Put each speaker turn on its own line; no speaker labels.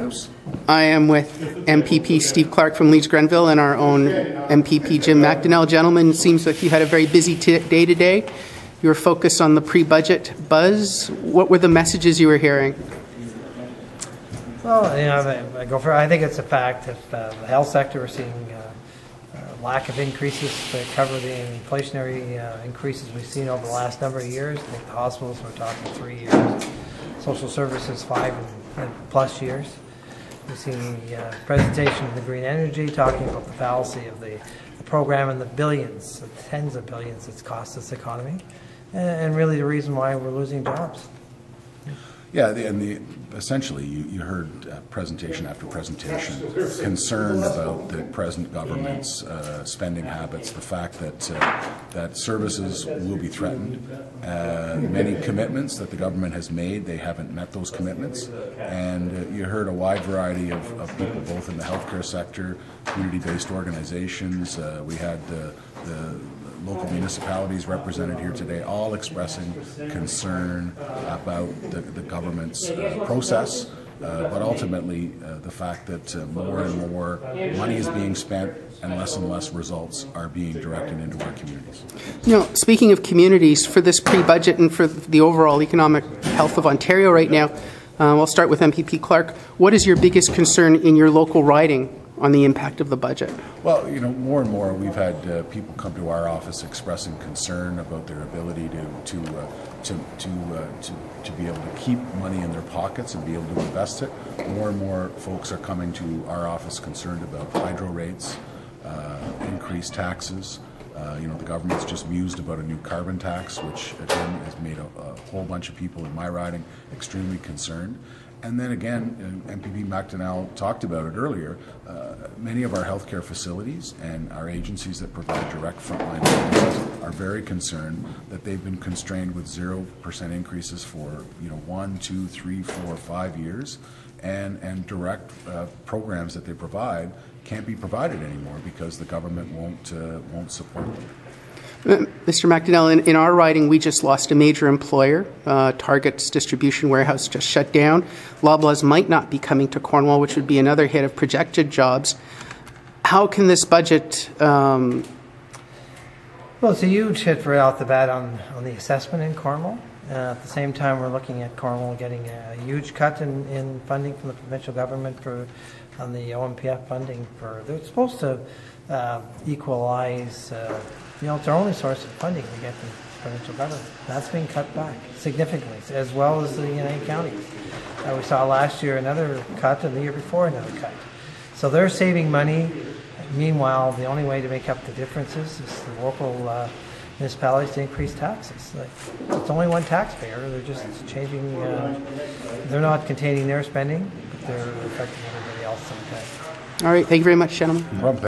Alternatives.
I am with MPP Steve Clark from Leeds Grenville and our own MPP Jim McDonell. Gentlemen, it seems like you had a very busy day today. You were focused on the pre-budget buzz. What were the messages you were hearing?
Well, I think it's a fact that the health sector, we're seeing lack of increases to cover the inflationary increases we've seen over the last number of years. I think the hospitals, we're talking 3 years. Social services, 5 and plus years. We've seen the presentation of the green energy talking about the fallacy of the program and the billions, the tens of billions it's cost this economy, and really the reason why we're losing jobs.
Yeah, essentially you heard presentation after presentation, concern about the present government's spending habits, the fact that services will be threatened, many commitments that the government has made, they haven't met those commitments, and you heard a wide variety of people, both in the healthcare sector, community-based organizations. We had the local municipalities represented here today, all expressing concern about the government's process, but ultimately the fact that more and more money is being spent and less results are being directed into our communities.
You know, speaking of communities, for this pre-budget and for the overall economic health of Ontario right now, I'll start with MPP Clark. What is your biggest concern in your local riding on the impact of the budget?
Well, you know, more and more we've had people come to our office expressing concern about their ability to be able to keep money in their pockets and be able to invest it. More and more folks are coming to our office concerned about hydro rates, increased taxes. The government's just mused about a new carbon tax, which again has made a whole bunch of people in my riding extremely concerned. And then again, MPP McDonell talked about it earlier, many of our healthcare facilities and our agencies that provide direct frontline services are very concerned that they've been constrained with 0% increases for 1, 2, 3, 4, 5 years, and direct programs that they provide can't be provided anymore because the government won't support them.
Mr. McDonell, in our riding, we just lost a major employer. Target's distribution warehouse just shut down. Loblaws might not be coming to Cornwall, which would be another hit of projected jobs. How can this budget...
Well, it's a huge hit right off the bat on the assessment in Cornwall. At the same time, we're looking at Cornwall getting a huge cut in funding from the provincial government on the OMPF funding. They're supposed to equalize... it's our only source of funding we get from the provincial government. That's being cut back significantly, as well as the United Counties. We saw last year another cut, and the year before another cut. So they're saving money. Meanwhile, the only way to make up the differences is the local municipalities to increase taxes. It's only one taxpayer. They're just changing. They're not containing their spending, but they're affecting everybody else sometimes.
All right. Thank you very much, gentlemen.
No problem.